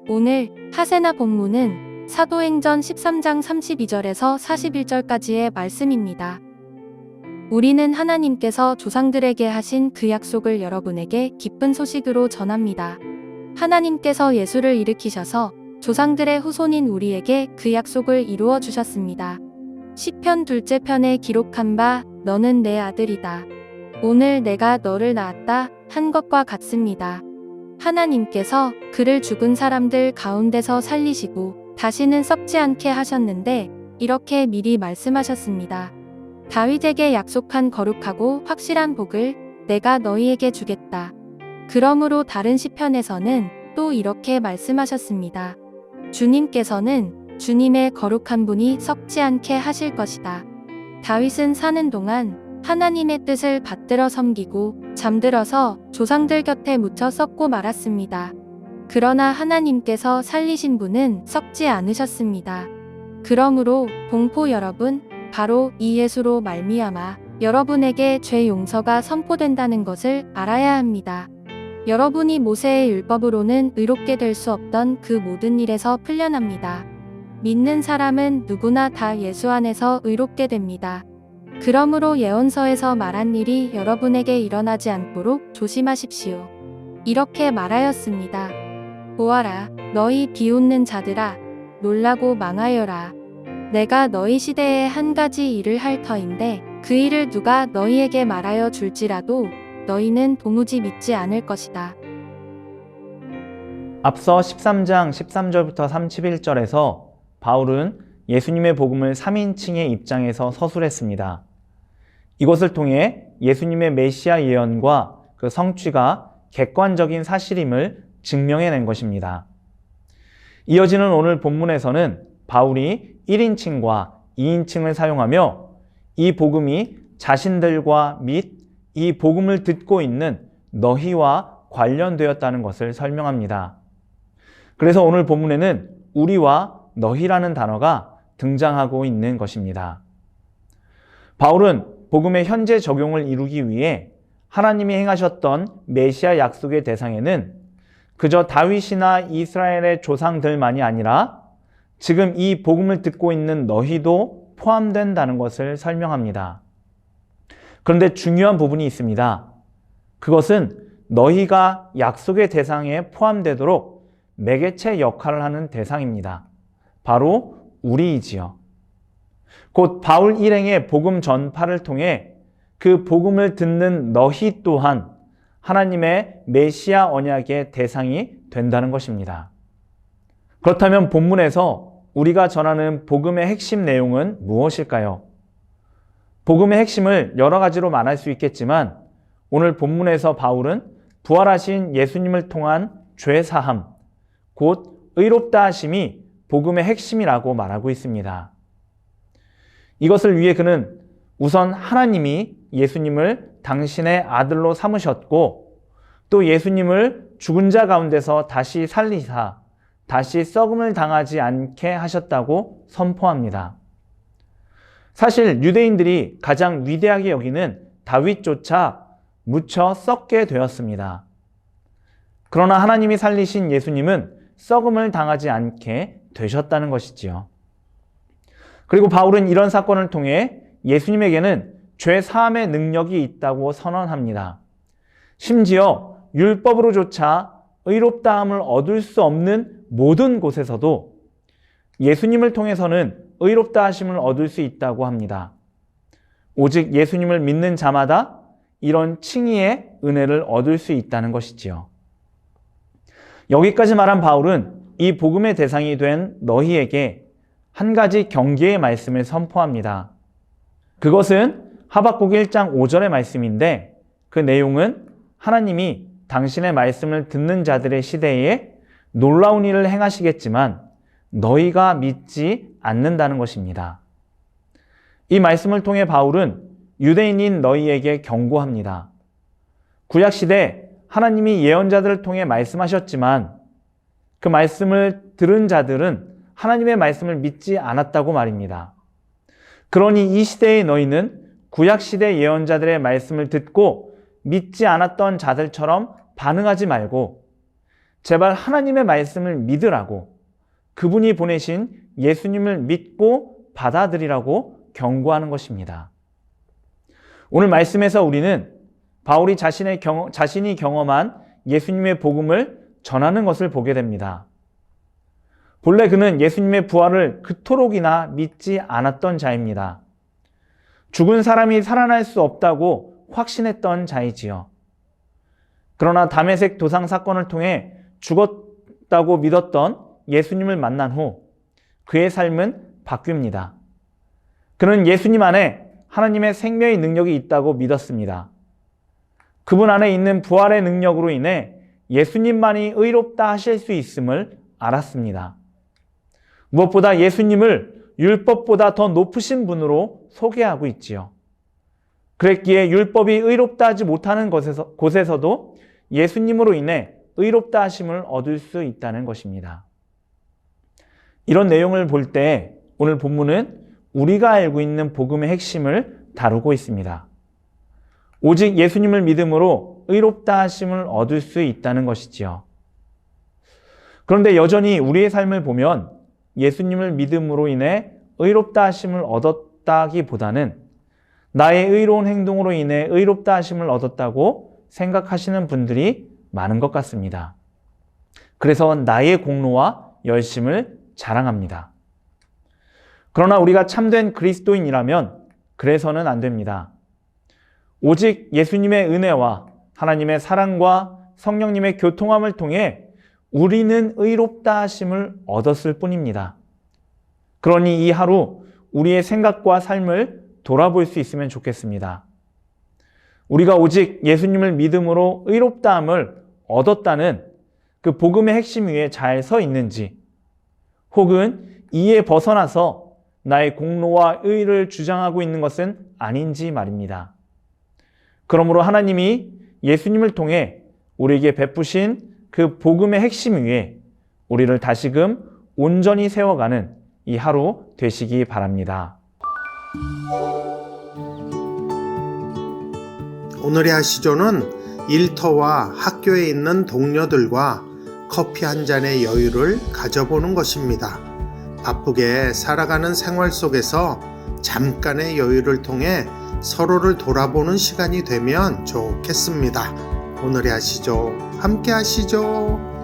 오늘 하세나 본문은 사도행전 13장 32절에서 41절까지의 말씀입니다. 우리는 하나님께서 조상들에게 하신 그 약속을 여러분에게 기쁜 소식으로 전합니다. 하나님께서 예수를 일으키셔서 조상들의 후손인 우리에게 그 약속을 이루어 주셨습니다. 시편 2째 편에 기록한 바 너는 내 아들이다. 오늘 내가 너를 낳았다 한 것과 같습니다. 하나님께서 그를 죽은 사람들 가운데서 살리시고 다시는 썩지 않게 하셨는데 이렇게 미리 말씀하셨습니다. 다윗에게 약속한 거룩하고 확실한 복을 내가 너희에게 주겠다. 그러므로 다른 시편에서는 또 이렇게 말씀하셨습니다. 주님께서는 주님의 거룩한 분이 썩지 않게 하실 것이다. 다윗은 사는 동안 하나님의 뜻을 받들어 섬기고 잠들어서 조상들 곁에 묻혀 썩고 말았습니다. 그러나 하나님께서 살리신 분은 썩지 않으셨습니다. 그러므로 동포 여러분, 바로 이 예수로 말미암아 여러분에게 죄 용서가 선포된다는 것을 알아야 합니다. 여러분이 모세의 율법으로는 의롭게 될 수 없던 그 모든 일에서 풀려납니다. 믿는 사람은 누구나 다 예수 안에서 의롭게 됩니다. 그러므로 예언서에서 말한 일이 여러분에게 일어나지 않도록 조심하십시오. 이렇게 말하였습니다. 보아라, 너희 비웃는 자들아, 놀라고 망하여라. 내가 너희 시대에 한 가지 일을 할 터인데 그 일을 누가 너희에게 말하여 줄지라도 너희는 도무지 믿지 않을 것이다. 앞서 13장 13절부터 31절에서 바울은 예수님의 복음을 3인칭의 입장에서 서술했습니다. 이것을 통해 예수님의 메시아 예언과 그 성취가 객관적인 사실임을 증명해낸 것입니다. 이어지는 오늘 본문에서는 바울이 1인칭과 2인칭을 사용하며 이 복음이 자신들과 및 이 복음을 듣고 있는 너희와 관련되었다는 것을 설명합니다. 그래서 오늘 본문에는 우리와 너희라는 단어가 등장하고 있는 것입니다. 바울은 복음의 현재 적용을 이루기 위해 하나님이 행하셨던 메시아 약속의 대상에는 그저 다윗이나 이스라엘의 조상들만이 아니라 지금 이 복음을 듣고 있는 너희도 포함된다는 것을 설명합니다. 그런데 중요한 부분이 있습니다. 그것은 너희가 약속의 대상에 포함되도록 매개체 역할을 하는 대상입니다. 바로 우리이지요. 곧 바울 일행의 복음 전파를 통해 그 복음을 듣는 너희 또한 하나님의 메시아 언약의 대상이 된다는 것입니다. 그렇다면 본문에서 우리가 전하는 복음의 핵심 내용은 무엇일까요? 복음의 핵심을 여러 가지로 말할 수 있겠지만 오늘 본문에서 바울은 부활하신 예수님을 통한 죄사함, 곧 의롭다 하심이 복음의 핵심이라고 말하고 있습니다. 이것을 위해 그는 우선 하나님이 예수님을 당신의 아들로 삼으셨고 또 예수님을 죽은 자 가운데서 다시 살리사 다시 썩음을 당하지 않게 하셨다고 선포합니다. 사실 유대인들이 가장 위대하게 여기는 다윗조차 묻혀 썩게 되었습니다. 그러나 하나님이 살리신 예수님은 썩음을 당하지 않게 되셨다는 것이지요. 그리고 바울은 이런 사건을 통해 예수님에게는 죄 사함의 능력이 있다고 선언합니다. 심지어 율법으로조차 의롭다함을 얻을 수 없는 모든 곳에서도 예수님을 통해서는 의롭다 하심을 얻을 수 있다고 합니다. 오직 예수님을 믿는 자마다 이런 칭의의 은혜를 얻을 수 있다는 것이지요. 여기까지 말한 바울은 이 복음의 대상이 된 너희에게 한 가지 경계의 말씀을 선포합니다. 그것은 하박국 1장 5절의 말씀인데 그 내용은 하나님이 당신의 말씀을 듣는 자들의 시대에 놀라운 일을 행하시겠지만 너희가 믿지 않는다는 것입니다. 이 말씀을 통해 바울은 유대인인 너희에게 경고합니다. 구약시대 하나님이 예언자들을 통해 말씀하셨지만 그 말씀을 들은 자들은 하나님의 말씀을 믿지 않았다고 말입니다. 그러니 이 시대의 너희는 구약시대 예언자들의 말씀을 듣고 믿지 않았던 자들처럼 반응하지 말고 제발 하나님의 말씀을 믿으라고, 그분이 보내신 예수님을 믿고 받아들이라고 경고하는 것입니다. 오늘 말씀에서 우리는 바울이 자신이 경험한 예수님의 복음을 전하는 것을 보게 됩니다. 본래 그는 예수님의 부활을 그토록이나 믿지 않았던 자입니다. 죽은 사람이 살아날 수 없다고 확신했던 자이지요. 그러나 다메섹 도상 사건을 통해 죽었다고 믿었던 예수님을 만난 후 그의 삶은 바뀝니다. 그는 예수님 안에 하나님의 생명의 능력이 있다고 믿었습니다. 그분 안에 있는 부활의 능력으로 인해 예수님만이 의롭다 하실 수 있음을 알았습니다. 무엇보다 예수님을 율법보다 더 높으신 분으로 소개하고 있지요. 그랬기에 율법이 의롭다 하지 못하는 곳에서도 예수님으로 인해 의롭다 하심을 얻을 수 있다는 것입니다. 이런 내용을 볼 때 오늘 본문은 우리가 알고 있는 복음의 핵심을 다루고 있습니다. 오직 예수님을 믿음으로 의롭다 하심을 얻을 수 있다는 것이지요. 그런데 여전히 우리의 삶을 보면 예수님을 믿음으로 인해 의롭다 하심을 얻었다기보다는 나의 의로운 행동으로 인해 의롭다 하심을 얻었다고 생각하시는 분들이 많은 것 같습니다. 그래서 나의 공로와 열심을 자랑합니다. 그러나 우리가 참된 그리스도인이라면 그래서는 안 됩니다. 오직 예수님의 은혜와 하나님의 사랑과 성령님의 교통함을 통해 우리는 의롭다 하심을 얻었을 뿐입니다. 그러니 이 하루 우리의 생각과 삶을 돌아볼 수 있으면 좋겠습니다. 우리가 오직 예수님을 믿음으로 의롭다함을 얻었다는 그 복음의 핵심 위에 잘 서 있는지, 혹은 이에 벗어나서 나의 공로와 의를 주장하고 있는 것은 아닌지 말입니다. 그러므로 하나님이 예수님을 통해 우리에게 베푸신 그 복음의 핵심 위에 우리를 다시금 온전히 세워가는 이 하루 되시기 바랍니다. 오늘의 아시조는 일터와 학교에 있는 동료들과 커피 한 잔의 여유를 가져보는 것입니다. 바쁘게 살아가는 생활 속에서 잠깐의 여유를 통해 서로를 돌아보는 시간이 되면 좋겠습니다. 오늘의 아시죠? 함께 하시죠.